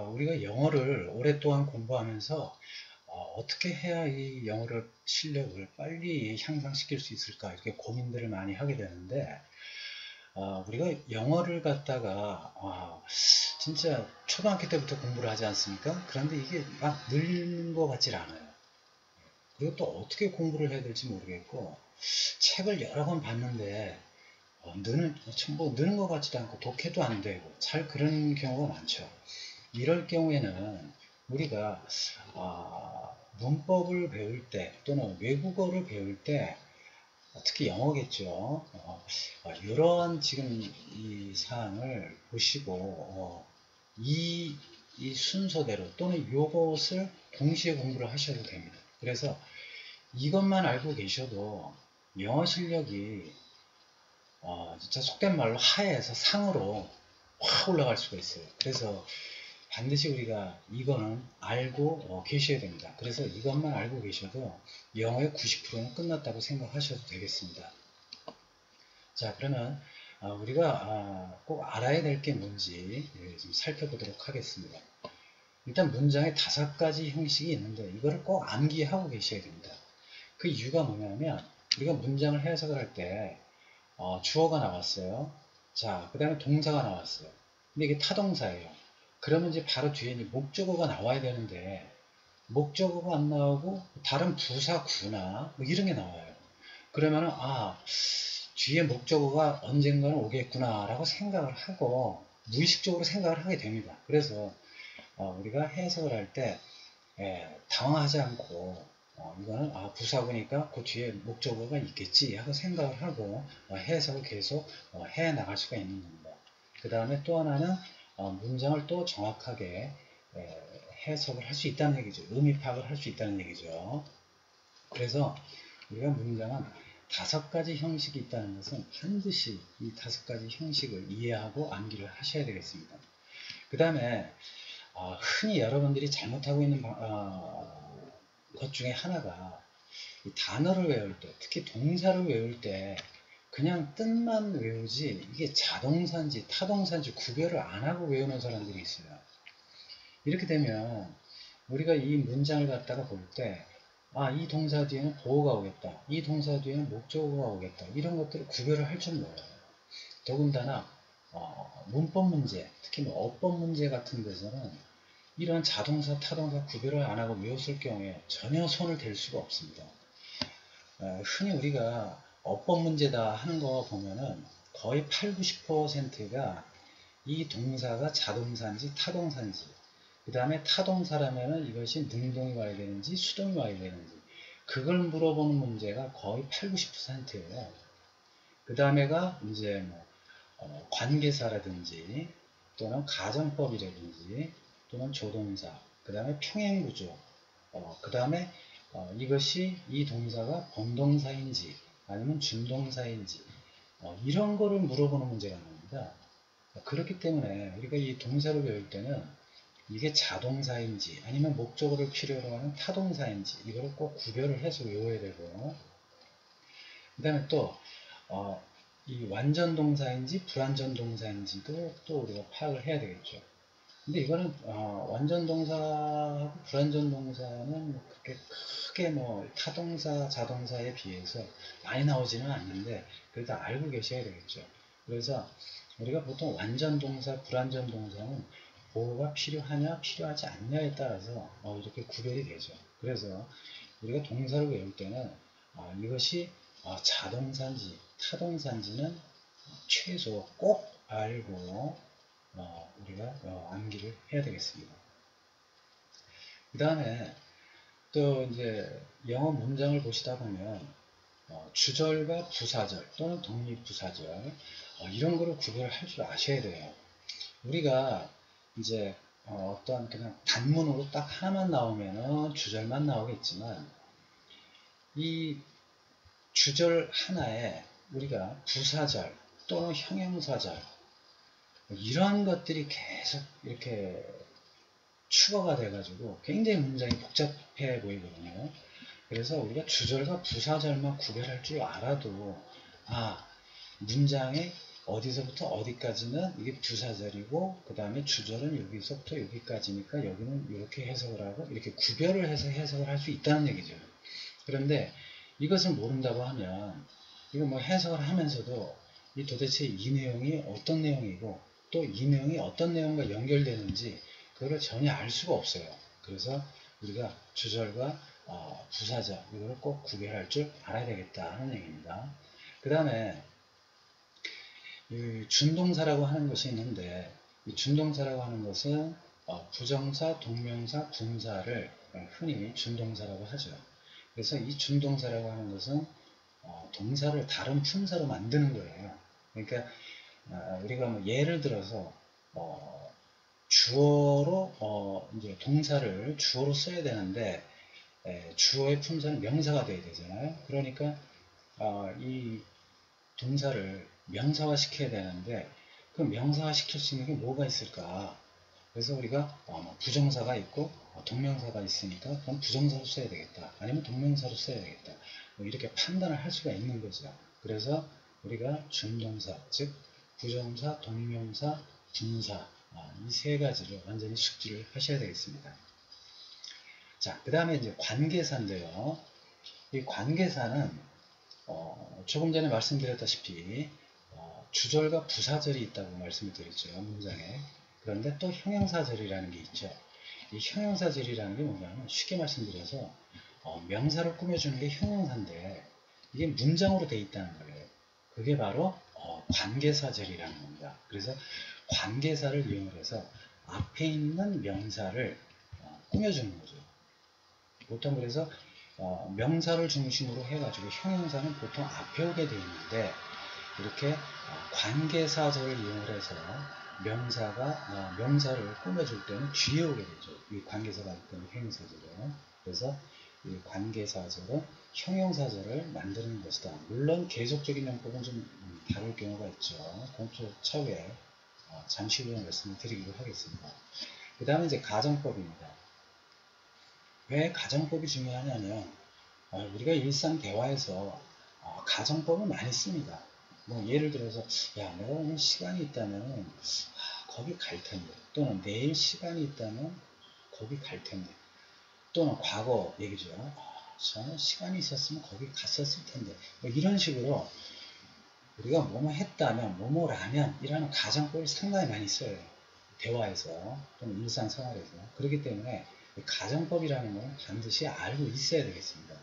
우리가 영어를 오랫동안 공부하면서 어떻게 해야 이 영어를 실력을 빨리 향상시킬 수 있을까 이렇게 고민들을 많이 하게 되는데 우리가 영어를 갖다가 진짜 초등학교 때부터 공부를 하지 않습니까? 그런데 이게 막 늘는 것 같질 않아요. 그리고 또 어떻게 공부를 해야 될지 모르겠고 책을 여러 권 봤는데 느는 것 같지도 않고 독해도 안 되고 잘 그런 경우가 많죠. 이럴 경우에는 우리가 문법을 배울 때 또는 외국어를 배울 때 특히 영어겠죠. 이러한 지금 이 사항을 보시고 이 순서대로 또는 이것을 동시에 공부를 하셔도 됩니다. 그래서 이것만 알고 계셔도 영어 실력이 진짜 속된 말로 하에서 상으로 확 올라갈 수가 있어요. 그래서 반드시 우리가 이거는 알고 계셔야 됩니다. 그래서 이것만 알고 계셔도 영어의 90%는 끝났다고 생각하셔도 되겠습니다. 자, 그러면 우리가 꼭 알아야 될 게 뭔지 좀 살펴보도록 하겠습니다. 일단 문장에 5가지 형식이 있는데 이거를 꼭 암기하고 계셔야 됩니다. 그 이유가 뭐냐면 우리가 문장을 해석을 할 때 주어가 나왔어요. 자, 그 다음에 동사가 나왔어요. 근데 이게 타동사예요. 그러면 이제 바로 뒤에 목적어가 나와야 되는데 목적어가 안 나오고 다른 부사, 구나 뭐 이런 게 나와요. 그러면은 뒤에 목적어가 언젠가는 오겠구나 라고 생각을 하고 무의식적으로 생각을 하게 됩니다. 그래서 우리가 해석을 할 때 당황하지 않고 이거는 부사구니까 그 뒤에 목적어가 있겠지 하고 생각을 하고 해석을 계속 해 나갈 수가 있는 겁니다. 그 다음에 또 하나는 문장을 또 정확하게 해석을 할 수 있다는 얘기죠. 의미 파악을 할 수 있다는 얘기죠. 그래서 우리가 문장은 5가지 형식이 있다는 것은 반드시 이 5가지 형식을 이해하고 암기를 하셔야 되겠습니다. 그 다음에 흔히 여러분들이 잘못하고 있는 것 중에 하나가 이 단어를 외울 때, 특히 동사를 외울 때 그냥 뜻만 외우지 이게 자동사인지 타동사인지 구별을 안 하고 외우는 사람들이 있어요. 이렇게 되면 우리가 이 문장을 갖다가 볼 때 이 동사 뒤에는 보어가 오겠다. 이 동사 뒤에는 목적어가 오겠다. 이런 것들을 구별을 할 줄 몰라요. 더군다나 문법 문제, 특히 뭐 어법 문제 같은 데서는 이런 자동사, 타동사 구별을 안 하고 외웠을 경우에 전혀 손을 댈 수가 없습니다. 흔히 우리가 어법 문제다 하는 거 보면은 거의 8, 90%가 이 동사가 자동사인지 타동사인지 그 다음에 타동사라면은 이것이 능동이 와야 되는지 수동이 와야 되는지 그걸 물어보는 문제가 거의 8, 90%예요. 그 다음에가 이제 관계사라든지 또는 가정법이라든지 또는 조동사 그 다음에 평행구조 그 다음에 이것이 이 동사가 본동사인지 아니면 준동사인지 이런 거를 물어보는 문제가 나옵니다. 그렇기 때문에 우리가 이 동사를 배울 때는 이게 자동사인지 아니면 목적어를 필요로 하는 타동사인지 이거를 꼭 구별을 해서 외워야 되고 그 다음에 또 이 완전 동사인지 불완전 동사인지도 또 우리가 파악을 해야 되겠죠. 근데 이거는 완전 동사하고 불완전 동사는 그렇게 크게 타동사, 자동사에 비해서 많이 나오지는 않는데 그래도 알고 계셔야 되겠죠. 그래서 우리가 보통 완전 동사, 불완전 동사는 보호가 필요하냐, 필요하지 않냐에 따라서 이렇게 구별이 되죠. 그래서 우리가 동사를 외울 때는 이것이 자동사인지 타동사인지는 최소 꼭 알고 우리가 암기를 해야 되겠습니다. 그 다음에 또 이제 영어 문장을 보시다 보면 주절과 부사절 또는 독립부사절 이런 거를 구별을 할 줄 아셔야 돼요. 우리가 이제 어떤 그냥 단문으로 딱 하나만 나오면은 주절만 나오겠지만 이 주절 하나에 우리가 부사절 또는 형용사절 이러한 것들이 계속 이렇게 추가가 돼가지고 굉장히 문장이 복잡해 보이거든요. 그래서 우리가 주절과 부사절만 구별할 줄 알아도 문장에 어디서부터 어디까지는 이게 부사절이고 그 다음에 주절은 여기서부터 여기까지니까 여기는 이렇게 해석을 하고 이렇게 구별을 해서 해석을 할 수 있다는 얘기죠. 그런데 이것을 모른다고 하면 이거 뭐 해석을 하면서도 이 도대체 이 내용이 어떤 내용이고 또 이 내용이 어떤 내용과 연결되는지 그거를 전혀 알 수가 없어요. 그래서 우리가 주절과 부사절 이거를 꼭 구별할 줄 알아야 되겠다 하는 얘기입니다. 그 다음에 이 준동사라고 하는 것이 있는데 이 준동사라고 하는 것은 부정사, 동명사, 분사를 흔히 준동사라고 하죠. 그래서 이 준동사라고 하는 것은 동사를 다른 품사로 만드는 거예요. 그러니까 우리가 뭐 예를 들어서 주어로 이제 동사를 주어로 써야 되는데 주어의 품사는 명사가 돼야 되잖아요. 그러니까 이 동사를 명사화 시켜야 되는데 그 명사화 시킬 수 있는 게 뭐가 있을까? 그래서 우리가 부정사가 있고 동명사가 있으니까 그럼 부정사로 써야 되겠다. 아니면 동명사로 써야 되겠다. 뭐 이렇게 판단을 할 수가 있는 거죠. 그래서 우리가 준동사, 즉 부정사, 동명사, 분사 이 세 가지를 완전히 숙지를 하셔야 되겠습니다. 자, 그 다음에 이제 관계사인데요. 이 관계사는 조금 전에 말씀드렸다시피 주절과 부사절이 있다고 말씀을 드렸죠. 문장에. 그런데 또 형용사절이라는 게 있죠. 이 형용사절이라는 게 뭐냐면 쉽게 말씀드려서 명사를 꾸며주는 게 형용사인데 이게 문장으로 되어 있다는 거예요. 그게 바로 관계사절이라는 겁니다. 그래서 관계사를 이용해서 앞에 있는 명사를 꾸며주는 거죠. 보통 그래서 명사를 중심으로 해가지고 형용사는 보통 앞에 오게 되어 있는데 이렇게 관계사절을 이용해서 명사를 꾸며줄 때는 뒤에 오게 되죠. 이 관계사가 있던 형용사절은. 그래서 이 관계사절은 형용사절을 만드는 것이다. 물론 계속적인 용법은 좀 다를 경우가 있죠. 그건 또 차후에 잠시 후에 말씀을 드리기로 하겠습니다. 그 다음에 이제 가정법입니다. 왜 가정법이 중요하냐면 우리가 일상 대화에서 가정법을 많이 씁니다. 뭐 예를 들어서 야 내가 오늘 시간이 있다면 거기 갈 텐데 또는 내일 시간이 있다면 거기 갈 텐데 또는 과거 얘기죠. 저는 시간이 있었으면 거기 갔었을 텐데 뭐 이런 식으로 우리가 뭐뭐 했다면 뭐뭐라면 이라는 가정법을 상당히 많이 써요. 대화에서 또는 일상생활에서. 그렇기 때문에 가정법이라는 걸 반드시 알고 있어야 되겠습니다.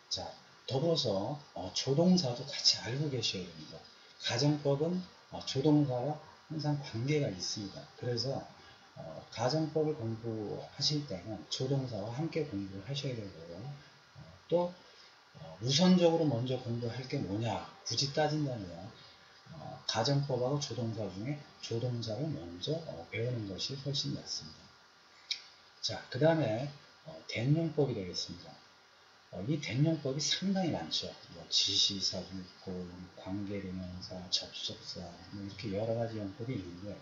자, 더불어서 조동사도 같이 알고 계셔야 됩니다. 가정법은 조동사와 항상 관계가 있습니다. 그래서 가정법을 공부하실 때는 조동사와 함께 공부를 하셔야 되고 또 우선적으로 먼저 공부할 게 뭐냐 굳이 따진다면 가정법하고 조동사 중에 조동사를 먼저 배우는 것이 훨씬 낫습니다. 자, 그 다음에 대명법이 되겠습니다. 이 대명법이 상당히 많죠. 뭐 지시사도 있고 관계대명사, 접속사 뭐 이렇게 여러 가지 용법이 있는데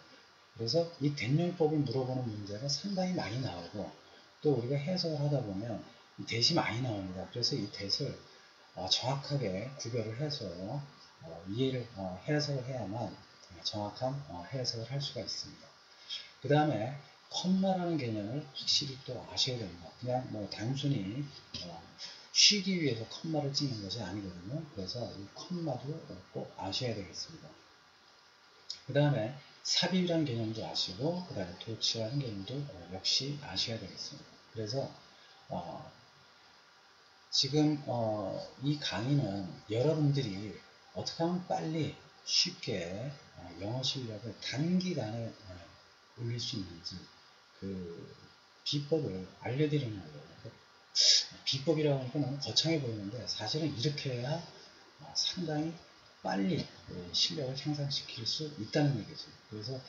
그래서 이 대명법을 물어보는 문제가 상당히 많이 나오고 또 우리가 해석을 하다 보면 이 대시 많이 나옵니다. 그래서 이 대를 정확하게 구별을 해서 이해를 해석을 해야만 정확한 해석을 할 수가 있습니다. 그 다음에 컴마라는 개념을 확실히 또 아셔야 됩니다. 그냥 뭐 단순히 쉬기 위해서 컴마를 찍는 것이 아니거든요. 그래서 이 컴마도 꼭 아셔야 되겠습니다. 그 다음에 삽입이라는 개념도 아시고 그 다음에 도치라는 개념도 역시 아셔야 되겠습니다. 그래서 지금 이 강의는 여러분들이 어떻게 하면 빨리 쉽게 영어 실력을 단기간에 올릴 수 있는지 그 비법을 알려드리는 거예요. 비법이라고 하니까 너무 거창해 보이는데 사실은 이렇게 해야 상당히 빨리 실력을 향상시킬 수 있다는 얘기죠. 그래서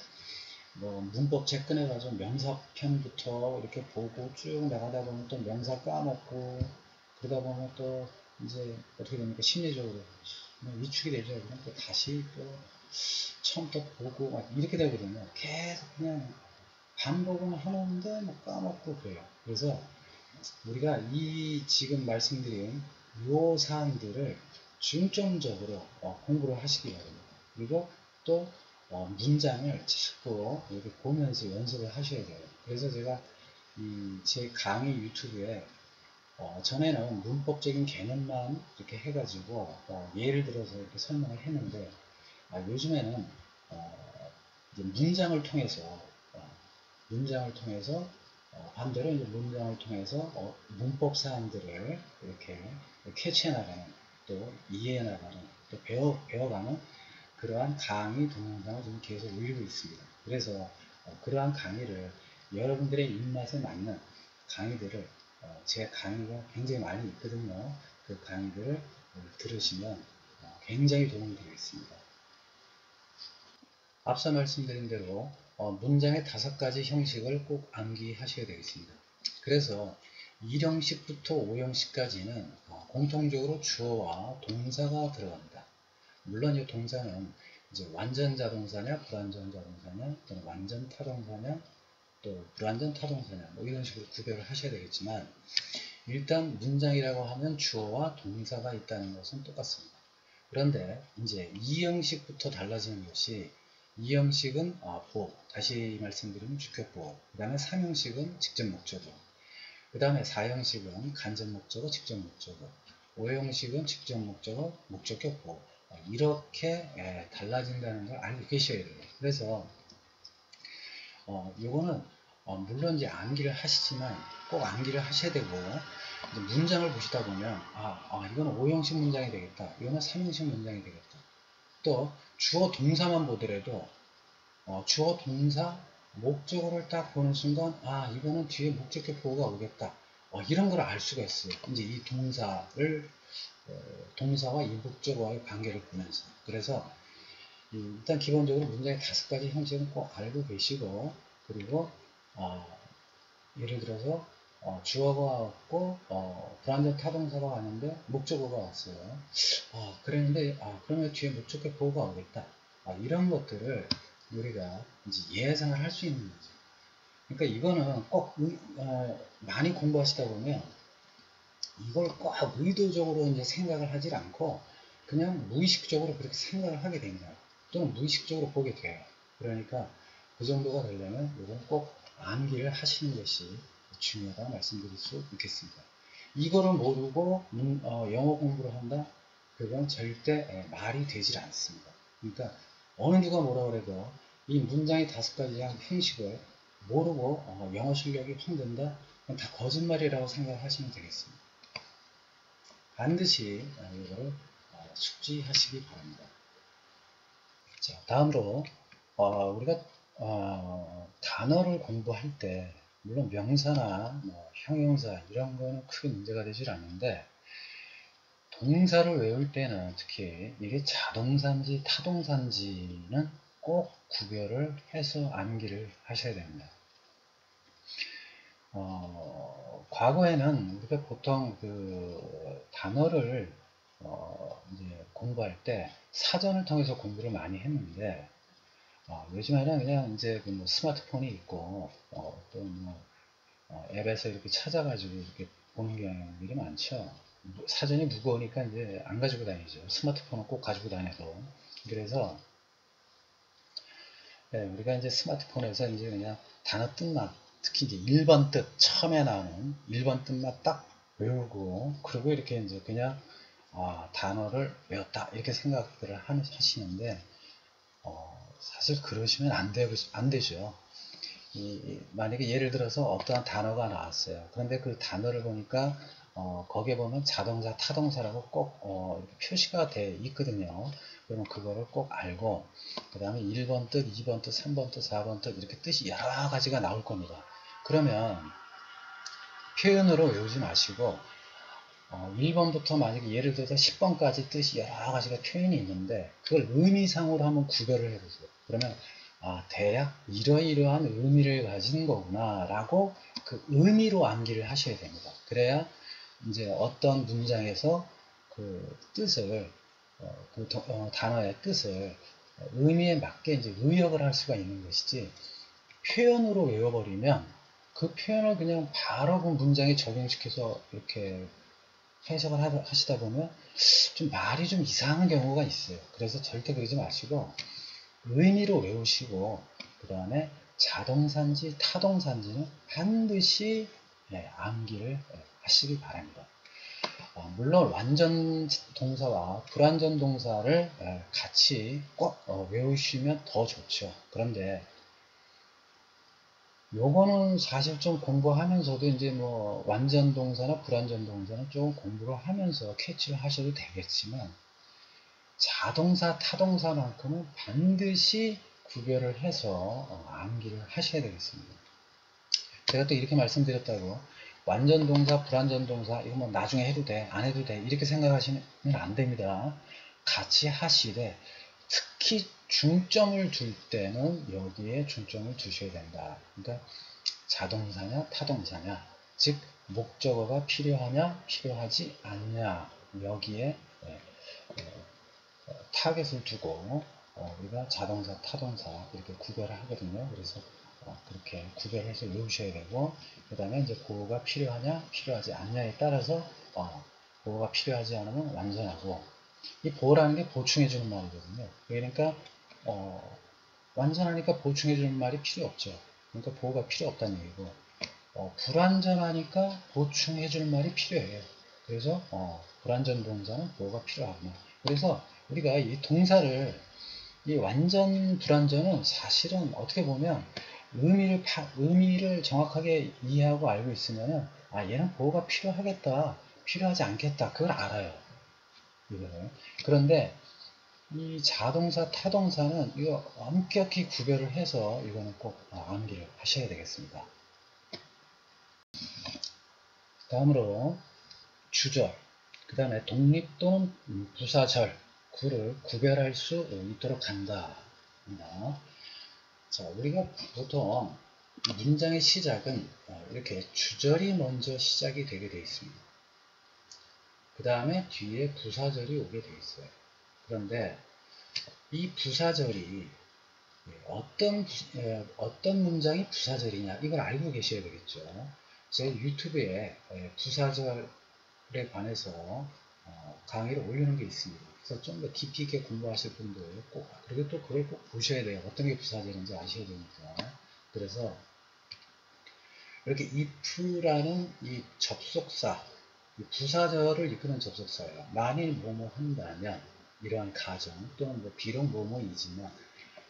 뭐 문법 책 꺼내가지고 명사편부터 이렇게 보고 쭉 나가다 보면 또 명사 까먹고 그러다 보면 또 이제 어떻게 됩니까? 심리적으로 위축이 되죠. 그럼 또 다시 또 처음부터 보고 막 이렇게 되거든요. 계속 그냥 반복은 하는데 뭐 까먹고 그래요. 그래서 우리가 이 지금 말씀드린 요 사항들을 중점적으로 공부를 하시기 바랍니다. 그리고 또 문장을 자꾸 이렇게 보면서 연습을 하셔야 돼요. 그래서 제가 제 강의 유튜브에 전에는 문법적인 개념만 이렇게 해가지고 예를 들어서 이렇게 설명을 했는데 요즘에는 이제 문장을 통해서 반대로 이제 문장을 통해서 문법 사항들을 이렇게 캐치해 나가는, 또 이해해 나가는, 또 배워가는 그러한 강의 동영상을 지금 계속 올리고 있습니다. 그래서 그러한 강의를 여러분들의 입맛에 맞는 강의들을 제 강의가 굉장히 많이 있거든요. 그 강의들을 들으시면 굉장히 도움이 되겠습니다. 앞서 말씀드린 대로 문장의 5가지 형식을 꼭 암기하셔야 되겠습니다. 그래서 1형식부터 5형식까지는 공통적으로 주어와 동사가 들어갑니다. 물론 이 동사는 이제 완전 자동사냐, 불완전 자동사냐, 또는 완전 타동사냐, 또 불완전 타동사냐, 뭐 이런 식으로 구별을 하셔야 되겠지만, 일단 문장이라고 하면 주어와 동사가 있다는 것은 똑같습니다. 그런데 이제 2형식부터 달라지는 것이, 2형식은 보호, 다시 말씀드리면 주격보호, 그 다음에 3형식은 직접 목적어, 그 다음에 4형식은 간접 목적어, 직접 목적어, 5형식은 직접 목적어, 목적격 보호, 이렇게 달라진다는 걸 알고 계셔야 돼요. 그래서 요거는 물론 이제 암기를 하시지만 꼭 암기를 하셔야 되고, 이제 문장을 보시다 보면 이거는 5형식 문장이 되겠다, 이거는 3형식 문장이 되겠다. 또 주어 동사만 보더라도 주어 동사 목적어를 딱 보는 순간 이거는 뒤에 목적격 보호가 오겠다, 이런 걸 알 수가 있어요. 이제 이 동사와 이 목적어와의 관계를 보면서. 그래서 일단 기본적으로 문장의 5가지 형식은 꼭 알고 계시고, 그리고 예를 들어서 주어가 왔고 불완전 타동사가 왔는데 목적어가 왔어요. 그랬는데 그러면 뒤에 목적격 보호가 오겠다, 이런 것들을 우리가 이제 예상을 할 수 있는 거죠. 그러니까 이거는 꼭 많이 공부하시다 보면 이걸 꼭 의도적으로 이제 생각을 하질 않고 그냥 무의식적으로 그렇게 생각을 하게 됩니다. 또는 무의식적으로 보게 돼요. 그러니까 그 정도가 되려면 이건 꼭 암기를 하시는 것이 중요하다고 말씀드릴 수 있겠습니다. 이거를 모르고 영어 공부를 한다? 그건 절대 말이 되질 않습니다. 그러니까 어느 누가 뭐라 그래도 이 문장의 5가지 형식을 모르고 영어 실력이 확 는다? 그건 다 거짓말이라고 생각하시면 되겠습니다. 반드시 이거를 숙지하시기 바랍니다. 자, 다음으로 우리가 단어를 공부할 때 물론 명사나 형용사 이런 거는 크게 문제가 되질 않는데, 동사를 외울 때는 특히 이게 자동사인지 타동사인지는 꼭 구별을 해서 암기를 하셔야 됩니다. 과거에는 우리가 보통 그 단어를 이제 공부할 때 사전을 통해서 공부를 많이 했는데, 요즘에는 그냥 이제 그 스마트폰이 있고 또 앱에서 이렇게 찾아가지고 이렇게 보는 경우들이 많죠. 사전이 무거우니까 이제 안 가지고 다니죠. 스마트폰은 꼭 가지고 다녀도. 그래서 우리가 이제 스마트폰에서 이제 그냥 단어 뜻만, 특히 이제 1번 뜻, 처음에 나오는 1번 뜻만 딱 외우고, 그리고 이렇게 이제 그냥 단어를 외웠다 이렇게 생각들을 하시는데, 사실 그러시면 안 되죠. 만약에 예를 들어서 어떠한 단어가 나왔어요. 그런데 그 단어를 보니까 거기에 보면 자동사, 타동사라고 꼭 이렇게 표시가 돼 있거든요. 그러면 그거를 꼭 알고, 그 다음에 1번 뜻, 2번 뜻, 3번 뜻, 4번 뜻 이렇게 뜻이 여러 가지가 나올 겁니다. 그러면 표현으로 외우지 마시고 1번부터 만약에 예를 들어서 10번까지 뜻이 여러 가지가 표현이 있는데 그걸 의미상으로 한번 구별을 해보세요. 그러면 대략 이러이러한 의미를 가진 거구나 라고 그 의미로 암기를 하셔야 됩니다. 그래야 이제 어떤 문장에서 그 뜻을 단어의 뜻을 의미에 맞게 이제 의역을 할 수가 있는 것이지, 표현으로 외워버리면 그 표현을 그냥 바로 그 문장에 적용시켜서 이렇게 해석을 하시다 보면 좀 말이 좀 이상한 경우가 있어요. 그래서 절대 그러지 마시고 의미로 외우시고 그 다음에 자동사인지 타동사인지는 반드시 암기를 하시기 바랍니다. 물론 완전 동사와 불완전 동사를 같이 꼭 외우시면 더 좋죠. 그런데 요거는 사실 좀 공부하면서도 이제 뭐 완전 동사나 불완전 동사는 좀 공부를 하면서 캐치를 하셔도 되겠지만 자동사, 타동사만큼은 반드시 구별을 해서 암기를 하셔야 되겠습니다. 제가 또 이렇게 말씀드렸다고 완전 동사, 불완전 동사 이거 뭐 나중에 해도 돼, 안 해도 돼 이렇게 생각하시면 안 됩니다. 같이 하시되 특히 중점을 둘 때는 여기에 중점을 두셔야 된다. 그러니까 자동사냐 타동사냐, 즉 목적어가 필요하냐 필요하지 않냐, 여기에 타겟을 두고 우리가 자동사 타동사 이렇게 구별을 하거든요. 그래서 그렇게 구별해서 외우셔야 되고, 그 다음에 이제 보호가 필요하냐 필요하지 않냐에 따라서 보호가 필요하지 않으면 완전하고, 이 보호라는 게 보충해 주는 말이거든요. 그러니까 완전하니까 보충해 주는 말이 필요 없죠. 그러니까 보호가 필요 없다는 얘기고, 불완전하니까 보충해 줄 말이 필요해요. 그래서 불완전 동사는 보호가 필요하구나. 그래서 우리가 이 동사를, 이 완전 불완전은 사실은 어떻게 보면 의미를 정확하게 이해하고 알고 있으면은 얘는 보호가 필요하겠다 필요하지 않겠다 그걸 알아요. 이거를. 그런데 이 자동사 타동사는 이거 엄격히 구별을 해서 이거는 꼭 암기를 하셔야 되겠습니다. 다음으로 주절, 그 다음에 독립 또는 부사절, 구를 구별할 수 있도록 한다. 자, 우리가 보통 문장의 시작은 이렇게 주절이 먼저 시작이 되게 되어 있습니다. 그 다음에 뒤에 부사절이 오게 되어 있어요. 그런데 이 부사절이 어떤 문장이 부사절이냐 이걸 알고 계셔야 되겠죠. 제 유튜브에 부사절에 관해서 강의를 올리는 게 있습니다. 그래서 좀 더 깊이 있게 공부하실 분들 꼭, 그리고 또 그걸 꼭 보셔야 돼요. 어떤 게 부사절인지 아셔야 되니까. 그래서 이렇게 if라는 이 접속사, 이 부사절을 이끄는 접속사예요. 만일 뭐뭐 한다면, 이러한 가정 또는 뭐 비록 뭐뭐이지만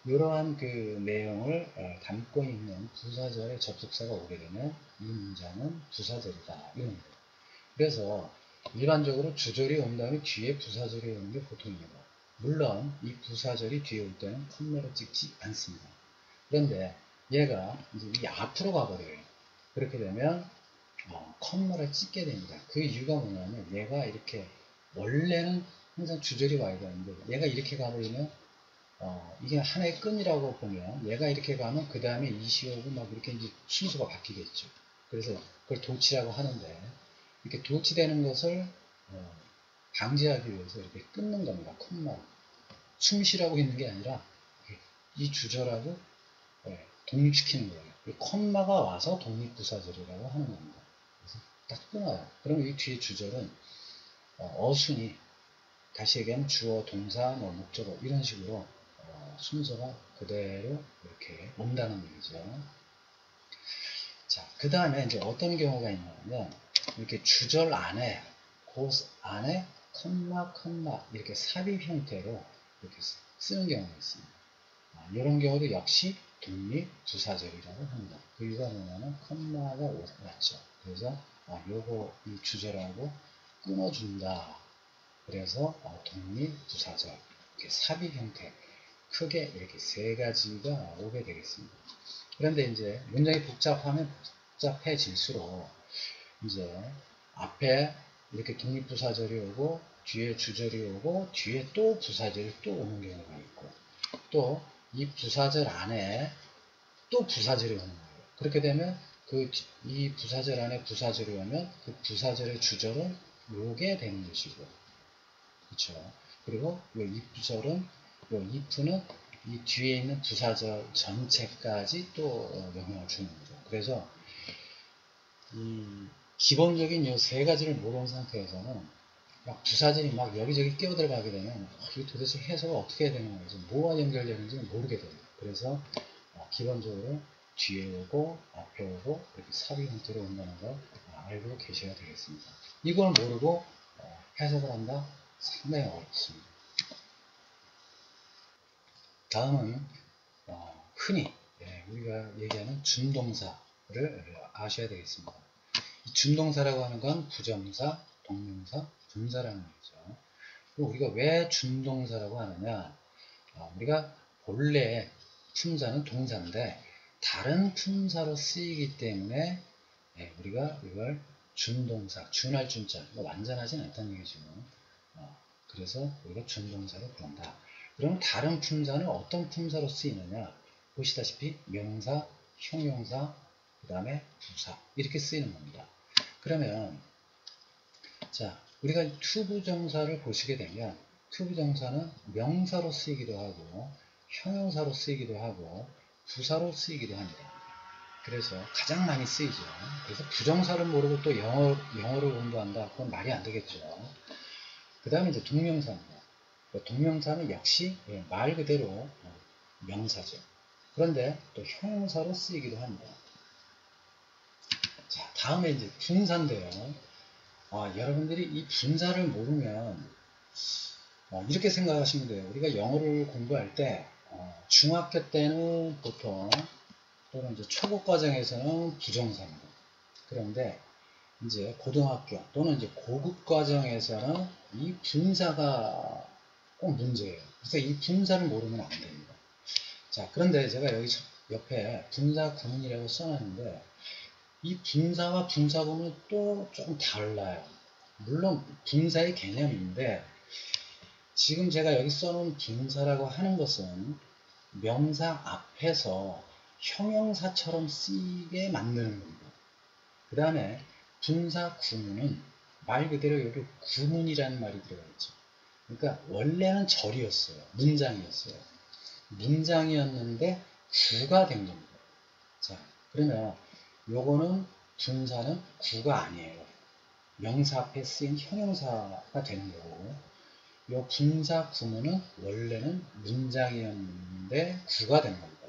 이러한 그 내용을 담고 있는 부사절의 접속사가 오게 되면 이 문장은 부사절이다. 이런 거예요. 그래서 일반적으로 주절이 온 다음에 뒤에 부사절이 오는 게 보통입니다. 물론 이 부사절이 뒤에 올 때는 콤마를 찍지 않습니다. 그런데 얘가 이제 이 앞으로 가버려요. 그렇게 되면 콤마를 찍게 됩니다. 그 이유가 뭐냐면 얘가 이렇게 원래는 항상 주절이 와야 되는데 얘가 이렇게 가버리면 이게 하나의 끈이라고 보면 얘가 이렇게 가면 그 다음에 이시 오고 막 이렇게 이제 순서가 바뀌겠죠. 그래서 그걸 도치라고 하는데 이렇게 도치되는 것을 방지하기 위해서 이렇게 끊는 겁니다. 콤마. 숨 쉬라고 있는 게 아니라 이 주절하고 독립시키는 거예요. 이 콤마가 와서 독립부사절이라고 하는 겁니다. 그래서 딱 끊어요. 그럼 이 뒤에 주절은 어순이 다시 얘기하면 주어, 동사, 뭐 목적어 이런 식으로 순서가 그대로 이렇게 온다는 얘기죠. 자, 그 다음에 이제 어떤 경우가 있냐면 이렇게 주절 안에 그 안에 컴마 이렇게 삽입 형태로 이렇게 쓰는 경우가 있습니다. 이런 경우도 역시 독립 부사절이라고 합니다. 그 이유가 뭐냐면 컴마가 왔죠. 그래서 요거 이 주절하고 끊어준다. 그래서 독립 부사절 이렇게 삽입 형태 크게 이렇게 세 가지가 오게 되겠습니다. 그런데 이제 문장이 복잡해질수록 이제 앞에 이렇게 독립부사절이 오고 뒤에 주절이 오고 뒤에 또 부사절이 또 오는 경우가 있고 또 이 부사절 안에 또 부사절이 오는 거예요. 그렇게 되면 이 부사절 안에 부사절이 오면 그 부사절의 주절은 요게 되는 것이고, 그렇죠. 그리고 요 if절은 요 if는 이 뒤에 있는 부사절 전체까지 또 영향을 주는 거죠. 그래서 이 기본적인 이 세 가지를 모르는 상태에서는 막 부사절이 막 여기저기 끼어들어가게 되면 이게 도대체 해석을 어떻게 해야 되는 건지 뭐가 연결되는지는 모르게 돼요. 그래서 기본적으로 뒤에 오고 앞에 오고 이렇게 삽입 형태로 온다는 걸 알고 계셔야 되겠습니다. 이걸 모르고 해석을 한다? 상당히 어렵습니다. 다음은 흔히 우리가 얘기하는 준동사를 아셔야 되겠습니다. 이 준동사라고 하는 건 부정사, 동명사, 분사라는 거죠. 그리고 우리가 왜 준동사라고 하느냐? 우리가 본래 품사는 동사인데 다른 품사로 쓰이기 때문에 우리가 이걸 준동사, 준할 준자, 완전하진 않다는 얘기죠. 그래서 우리가 준동사로 부른다. 그럼 다른 품사는 어떤 품사로 쓰이느냐? 보시다시피 명사, 형용사, 그 다음에 부사 이렇게 쓰이는 겁니다. 그러면 자, 우리가 투부정사를 보시게 되면 투부정사는 명사로 쓰이기도 하고 형용사로 쓰이기도 하고 부사로 쓰이기도 합니다. 그래서 가장 많이 쓰이죠. 그래서 부정사를 모르고 또 영어를 공부한다? 그건 말이 안 되겠죠. 그 다음에 이제 동명사입니다. 동명사는 역시 말 그대로 명사죠. 그런데 또 형용사로 쓰이기도 합니다. 자, 다음에 이제 분사인데요. 여러분들이 이 분사를 모르면 이렇게 생각하시면 돼요. 우리가 영어를 공부할 때 중학교 때는 보통 또는 이제 초급 과정에서는 부정사입니다. 그런데 이제 고등학교 또는 이제 고급 과정에서는 이 분사가 꼭 문제예요. 그래서 이 분사를 모르면 안 됩니다. 자, 그런데 제가 여기 옆에 분사 구문이라고 써놨는데 이 분사와 분사구문은 또 조금 달라요. 물론 분사의 개념인데 지금 제가 여기 써놓은 분사라고 하는 것은 명사 앞에서 형용사처럼 쓰이게 만드는 겁니다. 그 다음에 분사 구문은 말 그대로 여기 구문이라는 말이 들어가 있죠. 그러니까 원래는 절이었어요. 문장이었어요. 문장이었는데 구가 된 겁니다. 자, 그러면 요거는 분사는 구가 아니에요. 명사 앞에 쓰인 형용사가 되는 거고 요 분사 구문은 원래는 문장이었는데 구가 된 겁니다.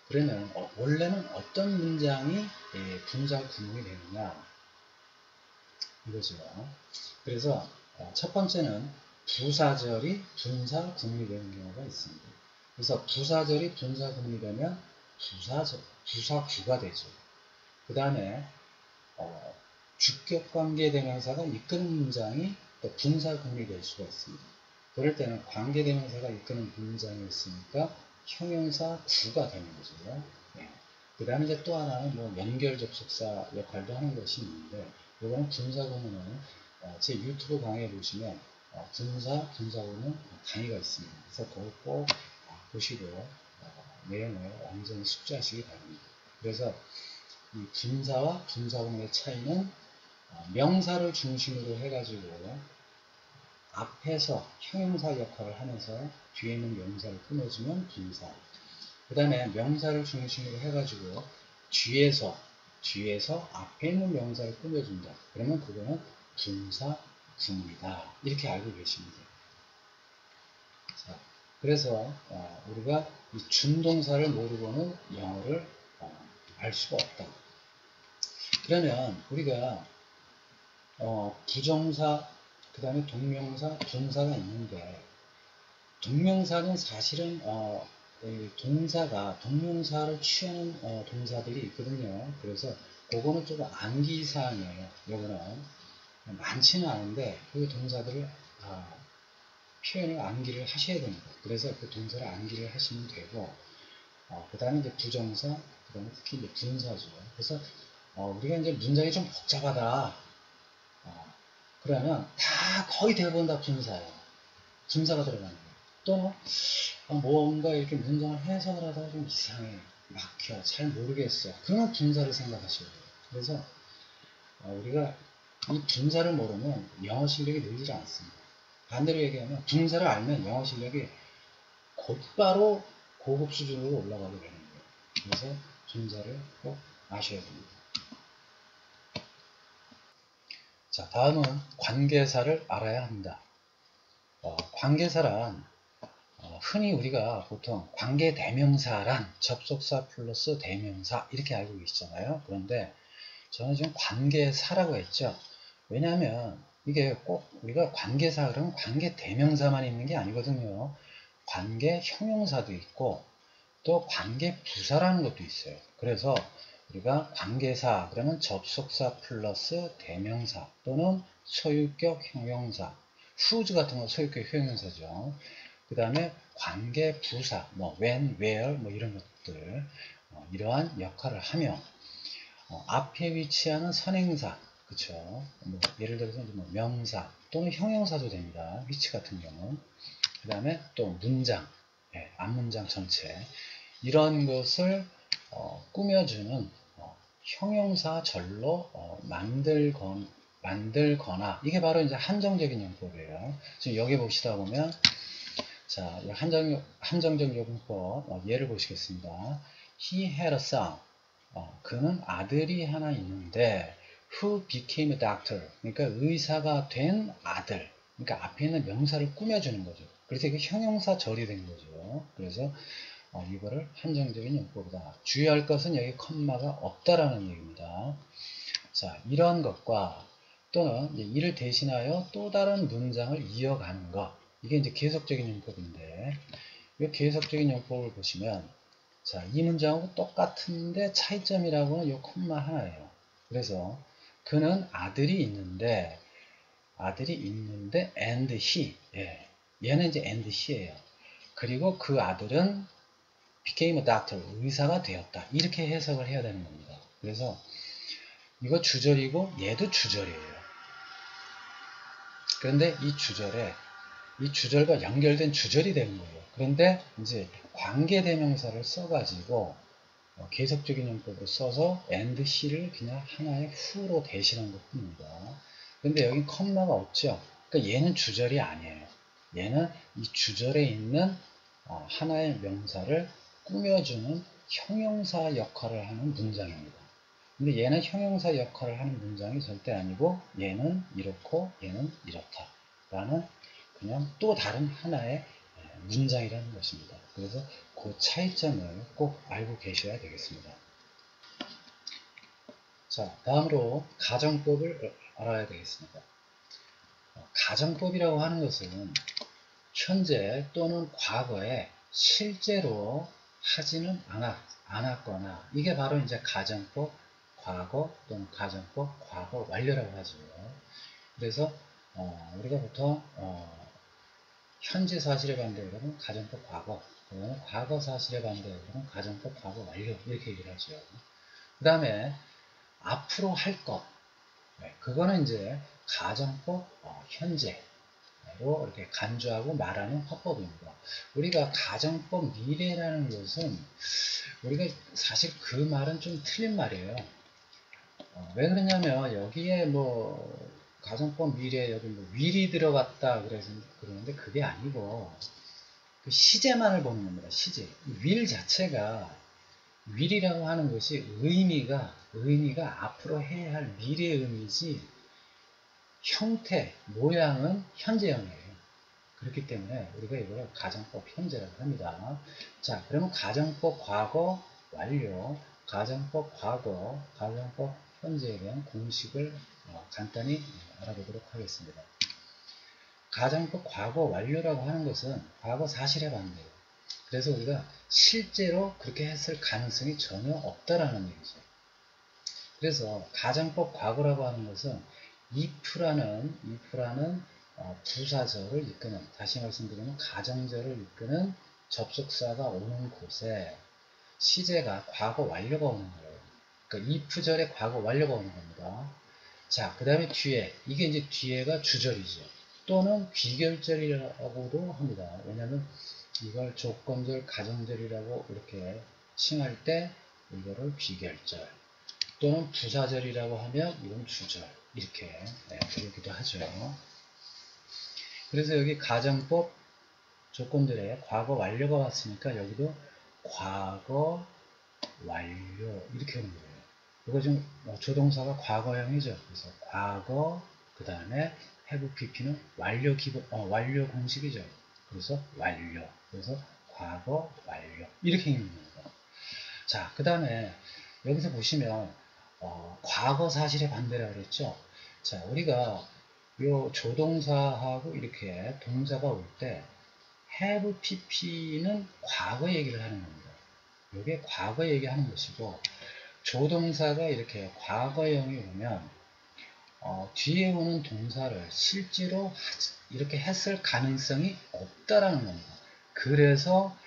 그러면 원래는 어떤 문장이 분사 구문이 되느냐 이거죠. 그래서 첫 번째는 부사절이 분사 구문이 되는 경우가 있습니다. 그래서 부사절이 분사 구문이 되면 부사구가 되죠. 그 다음에 주격관계대명사가 이끄는 문장이 또 분사 구문이 될 수가 있습니다. 그럴 때는 관계대명사가 이끄는 문장이 있으니까 형용사 구가 되는 거죠. 그 다음에 이제 또 하나는 뭐 연결 접속사 역할도 하는 것이 있는데 이거는 분사 구문은 제 유튜브 강의에 보시면 분사구문 강의가 있습니다. 그래서 그걸 꼭 보시고 내용을 완전히 숙지하시기 바랍니다. 그래서 이 분사와 분사구문의 차이는 명사를 중심으로 해가지고 앞에서 형용사 역할을 하면서 뒤에 있는 명사를 끊어주면 분사. 그 다음에 명사를 중심으로 해가지고 뒤에서 앞에 있는 명사를 끊어준다. 그러면 그거는 분사 구문이다. 이렇게 알고 계시면 돼요. 자, 그래서 우리가 이 준동사를 모르고는 영어를 알 수가 없다. 그러면 우리가 부정사, 그 다음에 동명사, 분사가 있는데 동명사는 사실은 동사가 동명사를 취하는 동사들이 있거든요. 그래서 그거는 좀 암기사항이에요. 요거는 많지는 않은데 그 동사들을 표현을 암기를 하셔야 됩니다. 그래서 그 동사를 암기를 하시면 되고 그 다음에 이제 부정사, 그 다음에 특히 이제 분사죠. 그래서 우리가 이제 문장이 좀 복잡하다. 그러면 거의 대부분 다 분사예요. 분사가 들어가는 거예요. 또 뭔가 이렇게 문장을 해석을 하다가 좀 이상해, 막혀, 잘 모르겠어. 그러면 분사를 생각하셔야 돼요. 그래서 우리가 이 분사를 모르면 영어 실력이 늘지 않습니다. 반대로 얘기하면 분사를 알면 영어 실력이 곧바로 고급 수준으로 올라가게 되는 거예요. 그래서 분사를 꼭 아셔야 됩니다. 자, 다음은 관계사를 알아야 합니다. 관계사란 흔히 우리가 보통 관계대명사란 접속사 플러스 대명사 이렇게 알고 계시잖아요. 그런데 저는 지금 관계사라고 했죠. 왜냐하면 이게 꼭 우리가 관계사 그러면 관계대명사만 있는 게 아니거든요. 관계 형용사도 있고 또 관계부사라는 것도 있어요. 그래서 우리가 관계사 그러면 접속사 플러스 대명사 또는 소유격 형용사, whose 같은 건 소유격 형용사죠. 그 다음에 관계부사, 뭐 when, where 뭐 이런 것들 이러한 역할을 하며 앞에 위치하는 선행사, 그쵸? 뭐 예를 들어서 뭐 명사 또는 형용사도 됩니다. 위치 같은 경우. 그 다음에 또 문장, 앞문장 전체 이런 것을 꾸며주는 형용사절로 만들거나 이게 바로 이제 한정적인 용법이에요. 지금 여기 보시다 보면 자 한정적 용법 예를 보시겠습니다. He had a son. 그는 아들이 하나 있는데 who became a doctor. 그러니까 의사가 된 아들. 그러니까 앞에 있는 명사를 꾸며주는 거죠. 그래서 이게 형용사절이 된 거죠. 그래서 이거를 한정적인 용법이다. 주의할 것은 여기 컴마가 없다라는 얘기입니다. 자, 이러한 것과 또는 이를 대신하여 또 다른 문장을 이어가는 것. 이게 이제 계속적인 용법인데, 이 계속적인 용법을 보시면, 자, 이 문장하고 똑같은데 차이점이라고는 이 컴마 하나예요. 그래서 그는 아들이 있는데 and he. 얘는 이제 and he예요. 그리고 그 아들은 became a doctor, 의사가 되었다. 이렇게 해석을 해야 되는 겁니다. 그래서 이거 주절이고 얘도 주절이에요. 그런데 이 주절과 연결된 주절이 되는 거예요. 그런데 이제 관계대명사를 써가지고 계속적인 용법으로 써서 and he를 그냥 하나의 who로 대신한 것 뿐입니다. 그런데 여기 컴마가 없죠. 그러니까 얘는 주절이 아니에요. 얘는 이 주절에 있는 하나의 명사를 꾸며주는 형용사 역할을 하는 문장입니다. 근데 얘는 형용사 역할을 하는 문장이 절대 아니고 얘는 이렇고 얘는 이렇다 라는 그냥 또 다른 하나의 문장이라는 것입니다. 그래서 그 차이점을 꼭 알고 계셔야 되겠습니다. 자, 다음으로 가정법을 알아야 되겠습니다. 가정법이라고 하는 것은 현재 또는 과거에 실제로 하지는 않았거나 이게 바로 이제 가정법 과거 또는 가정법 과거 완료라고 하죠. 그래서 우리가 보통 현재 사실에 반대하면 가정법 과거, 과거 사실에 반대하면 가정법 과거 완료 이렇게 얘기를 하죠. 그 다음에 앞으로 할 것, 그거는 이제 가정법 현재 이렇게 간주하고 말하는 화법입니다. 우리가 가정법 미래라는 것은 우리가 사실 그 말은 좀 틀린 말이에요. 왜 그러냐면 여기에 뭐 가정법 미래 여기 뭐 will이 들어갔다 그래서 그러는데 그게 아니고 그 시제만을 보는 겁니다. 시제. will 자체가 will이라고 하는 것이 의미가 앞으로 해야 할 미래의 의미지 형태, 모양은 현재형이에요. 그렇기 때문에 우리가 이걸 가정법 현재라고 합니다. 자, 그러면 가정법 과거 완료, 가정법 과거, 가정법 현재에 대한 공식을 간단히 알아보도록 하겠습니다. 가정법 과거 완료라고 하는 것은 과거 사실에 반대예요. 그래서 우리가 실제로 그렇게 했을 가능성이 전혀 없다라는 얘기죠. 그래서 가정법 과거라고 하는 것은 if라는 부사절을 이끄는, 다시 말씀드리면 가정절을 이끄는 접속사가 오는 곳에 시제가 과거 완료가 오는 거예요. 그러니까 if절에 과거 완료가 오는 겁니다. 자, 그 다음에 뒤에, 이게 이제 뒤에가 주절이죠. 또는 귀결절이라고도 합니다. 왜냐하면 이걸 조건절, 가정절이라고 이렇게 칭할 때 이거를 귀결절 또는 부사절이라고 하면 이건 주절 이렇게 부르기도 하죠. 그래서 여기 가정법 조건들에 과거 완료가 왔으니까 여기도 과거 완료 이렇게 하는 거예요. 이거 지금 조동사가 과거형이죠. 그래서 과거 그 다음에 have pp는 완료 기본, 완료 공식이죠. 그래서 완료. 그래서 과거 완료. 이렇게 읽는 겁니다. 자, 그 다음에 여기서 보시면, 과거 사실의 반대라고 그랬죠. 자, 우리가 요 조동사하고 이렇게 동사가 올 때, have pp는 과거 얘기를 하는 겁니다. 이게 과거 얘기하는 것이고, 조동사가 이렇게 과거형이 오면 뒤에 오는 동사를 실제로 이렇게 했을 가능성이 없다라는 겁니다. 그래서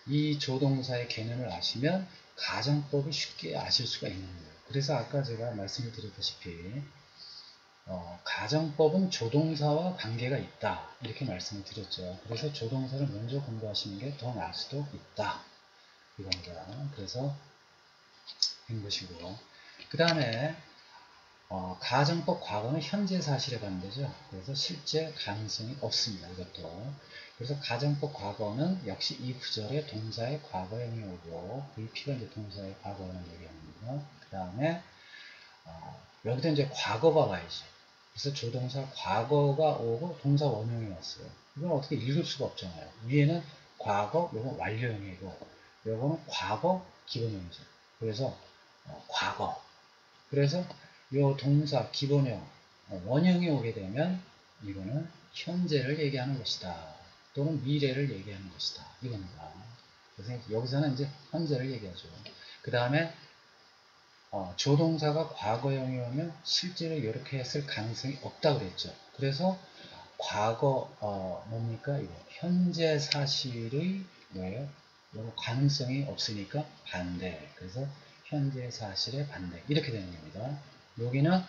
이 조동사의 개념을 아시면 가정법을 쉽게 아실 수가 있는 거예요. 그래서 아까 제가 말씀을 드렸다시피 가정법은 조동사와 관계가 있다 이렇게 말씀을 드렸죠. 그래서 조동사를 먼저 공부하시는 게 더 나을 수도 있다 이겁니다. 그래서 된 것이고, 그 다음에 가정법 과거는 현재 사실에 반대죠. 그래서 실제 가능성이 없습니다. 이것도. 그래서 가정법 과거는 역시 이 구절에 동사의 과거형이 오고 VP가 이제 동사의 과거형을 얘기합니다. 그 다음에 여기도 이제 과거가 와야죠. 그래서 조동사 과거가 오고 동사 원형이 왔어요. 이건 어떻게 읽을 수가 없잖아요. 위에는 과거, 요건 완료형이고 요거는 과거 기본형이죠. 그래서 과거. 그래서 요 동사 기본형 원형이 오게 되면 이거는 현재를 얘기하는 것이다. 또는 미래를 얘기하는 것이다. 이겁니다. 그래서 여기서는 이제 현재를 얘기하죠. 그 다음에 조동사가 과거형이 오면 실제로 이렇게 했을 가능성이 없다고 그랬죠. 그래서 과거 뭡니까? 이거 현재 사실의 뭐예요? 가능성이 없으니까 반대. 그래서 현재 사실의 반대. 이렇게 되는 겁니다. 여기는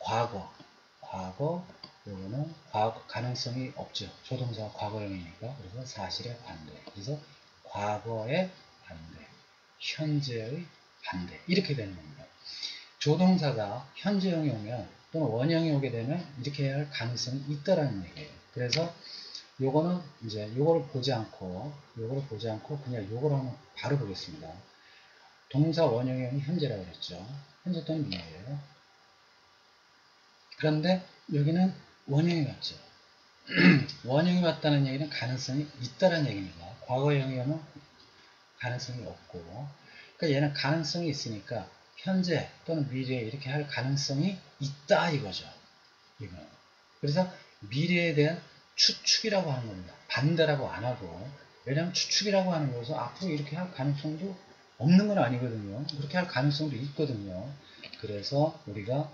과거, 요거는 과거 가능성이 없죠. 조동사가 과거형이니까. 그래서 사실의 반대. 그래서 과거의 반대, 현재의 반대. 이렇게 되는 겁니다. 조동사가 현재형이 오면 또는 원형이 오게 되면 이렇게 해야 할 가능성이 있다라는 얘기예요. 그래서 요거는 이제 요거를 보지 않고 그냥 요걸 한번 바로 보겠습니다. 동사 원형형이 현재라고 그랬죠. 현재 또는 미래예요. 그런데 여기는 원형이 맞죠. 원형이 맞다는 얘기는 가능성이 있다는 얘기입니다. 과거형이 오면 가능성이 없고, 그러니까 얘는 가능성이 있으니까 현재 또는 미래에 이렇게 할 가능성이 있다 이거죠. 이거. 그래서 미래에 대한 추측이라고 하는 겁니다. 반대라고 안 하고, 왜냐하면 추측이라고 하는 것은 앞으로 이렇게 할 가능성도 없는 건 아니거든요. 그렇게 할 가능성도 있거든요. 그래서 우리가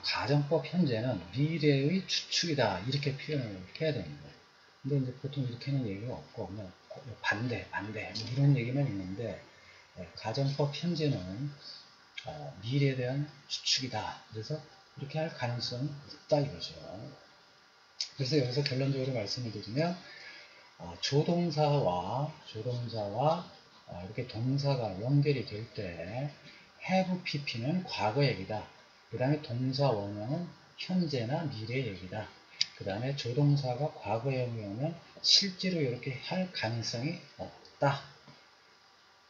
가정법 현재는 미래의 추측이다 이렇게 표현을 해야 됩니다. 근데 이제 보통 이렇게는 얘기가 없고 그냥 반대 뭐 이런 얘기만 있는데, 가정법 현재는 미래에 대한 추측이다. 그래서 이렇게 할 가능성이 있다 이거죠. 그래서 여기서 결론적으로 말씀을 드리면 조동사와 이렇게 동사가 연결이 될 때 have pp는 과거 얘기다. 그 다음에 동사 원형은 현재나 미래 얘기다. 그 다음에 조동사가 과거형이 오면 실제로 이렇게 할 가능성이 없다.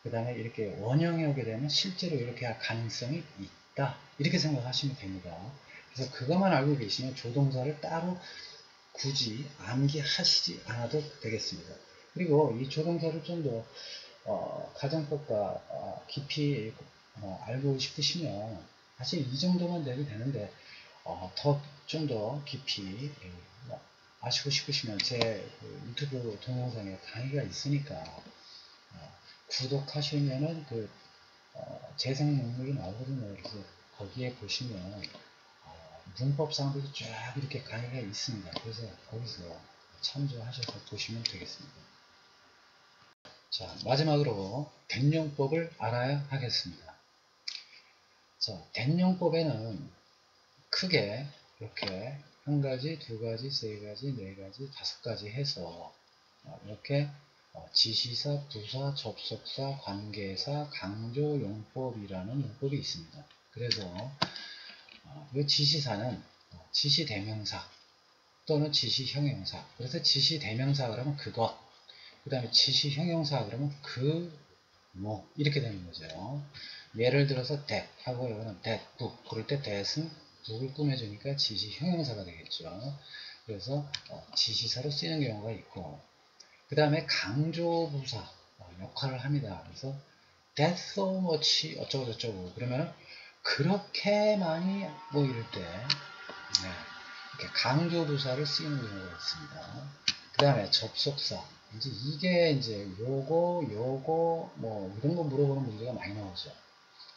그 다음에 이렇게 원형이 오게 되면 실제로 이렇게 할 가능성이 있다. 이렇게 생각하시면 됩니다. 그래서 그것만 알고 계시면 조동사를 따로 굳이 암기하시지 않아도 되겠습니다. 그리고 이 조동사를 좀 더 가정법과 깊이 알고 싶으시면 사실 이 정도만 돼도 되는데 더 좀 더 깊이 아시고 싶으시면 제 유튜브 동영상에 강의가 있으니까 구독하시면은 그 재생 목록이 나오거든요. 그래서 거기에 보시면 문법상도 쫙 이렇게 강의가 있습니다. 그래서 거기서 참조하셔서 보시면 되겠습니다. 자, 마지막으로 된용법을 알아야 하겠습니다. 자, 된용법에는 크게 이렇게 한 가지, 두 가지, 세 가지, 네 가지, 다섯 가지 해서 이렇게 지시사, 부사, 접속사, 관계사, 강조 용법이라는 용법이 있습니다. 그래서 이 지시사는 지시대명사 또는 지시형용사. 그래서 지시대명사 그러면 그것, 그 다음에 지시형용사 그러면 뭐 이렇게 되는 거죠. 예를 들어서 that 하고 여기는 that, book 그럴 때 that은 목을 꾸며주니까 지시 형용사가 되겠죠. 그래서 지시사로 쓰이는 경우가 있고, 그 다음에 강조부사 역할을 합니다. 그래서 that so much 어쩌고 저쩌고 그러면 그렇게 많이 뭐 이럴 때 이렇게 강조부사를 쓰이는 경우가 있습니다. 그 다음에 접속사, 이게 요거 뭐 이런 거 물어보는 문제가 많이 나오죠.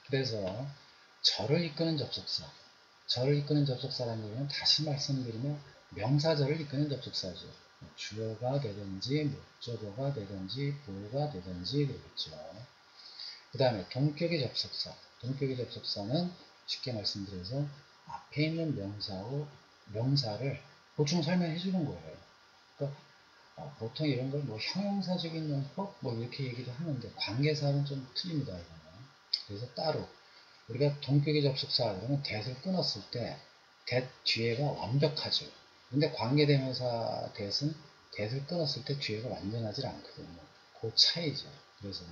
그래서 절을 이끄는 접속사, 절을 이끄는 접속사라는 얘기는 다시 말씀드리면 명사절을 이끄는 접속사죠. 주어가 되든지 목적어가 되든지 보어가 되든지 그러겠죠. 그 다음에 동격의 접속사, 동격의 접속사는 쉽게 말씀드려서 앞에 있는 명사를 보충 설명해 주는 거예요. 그러니까 보통 이런 걸 뭐 형용사적인 용법 뭐 이렇게 얘기도 하는데 관계사는 좀 틀립니다. 이거는. 그래서 따로 우리가 동격의 접속사 그러면 that을 끊었을 때 that 뒤에가 완벽하죠. 근데 관계대명사 that은 that을 끊었을 때 뒤에가 완전하지 않거든요. 그 차이죠. 그래서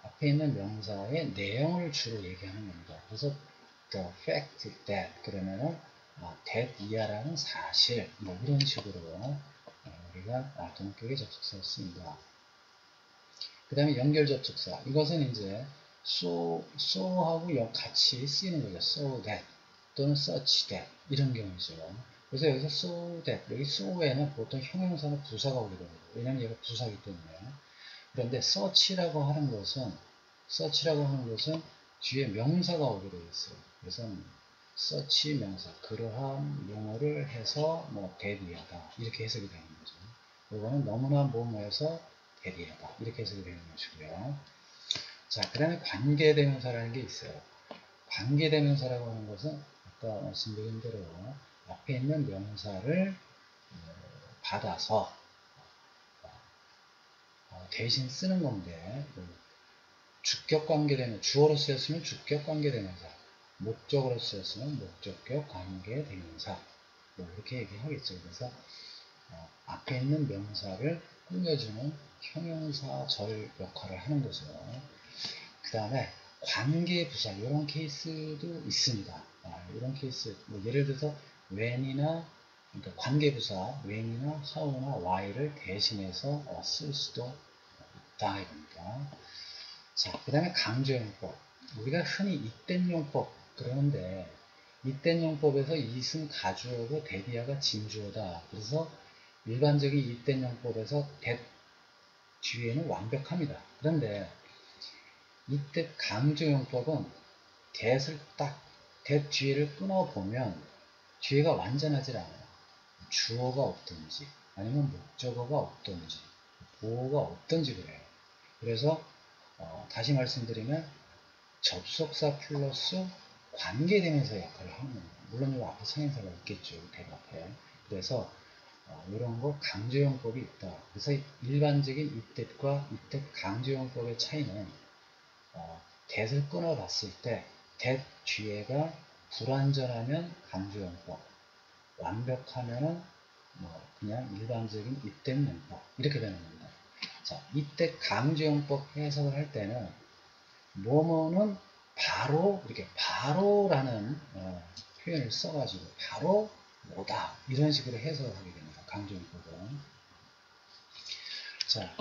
앞에 있는 명사의 내용을 주로 얘기하는 겁니다. 그래서 the fact that 그러면은 that 이하라는 사실 뭐 이런 식으로 우리가 동격의 접속사를 씁니다. 그 다음에 연결 접속사, 이것은 이제 so하고 같이 쓰이는 거죠. so that 또는 such that 이런 경우죠. 그래서 여기서 so that, 여기 so에는 보통 형용사나 부사가 오게 됩니다. 왜냐하면 얘가 부사이기 때문에. 그런데 such라고 하는 것은 뒤에 명사가 오게 되어 있어요. 그래서 such 명사, 그러한 용어를 해서 뭐 대비하다 이렇게 해석이 되는 거죠. 이거는 너무나 뭐뭐해서 대비하다 이렇게 해석이 되는 것이고요. 자, 그 다음에 관계대명사라는 게 있어요. 관계대명사라고 하는 것은 아까 말씀드린 대로 앞에 있는 명사를 받아서 대신 쓰는 건데, 주격관계대명사, 주어로 쓰였으면 주격관계대명사, 목적으로 쓰였으면 목적격 관계대명사 뭐 이렇게 얘기하겠죠. 그래서 앞에 있는 명사를 꾸며주는 형용사절 역할을 하는 거죠. 그 다음에 관계부사 이런 케이스도 있습니다. 이런 케이스 뭐 예를 들어서 when이나 그러니까 관계부사 when이나 how나 why를 대신해서 쓸 수도 있다 이겁니다. 자, 그 다음에 강조용법, 우리가 흔히 이땐 용법 그러는데 이땐 용법에서 이승 가주어고 대비하가 진주어다. 그래서 일반적인 이땐 용법에서 that 뒤에는 완벽합니다. 그런데 이때 강조용법은 that을 that 뒤에를 끊어보면 뒤에가 완전하지 않아요. 주어가 없든지 아니면 목적어가 없든지 보어가 없든지 그래요. 그래서 다시 말씀드리면 접속사 플러스 관계대명사 역할을 하는 겁니다. 물론 이 앞에 선행사가 있겠죠. that 앞에. 그래서 이런 거 강조용법이 있다. 그래서 일반적인 이때과 이때 강조용법의 차이는 that을 끊어봤을 때 that 뒤에가 불완전하면 강조용법, 완벽하면은 그냥 일반적인 이때 문법 이렇게 되는 겁니다. 자, 이때 강조용법 해석을 할 때는 뭐뭐는 바로 이렇게 바로라는 표현을 써가지고 바로 뭐다 이런 식으로 해석을 하게 됩니다. 강조용법은. 자,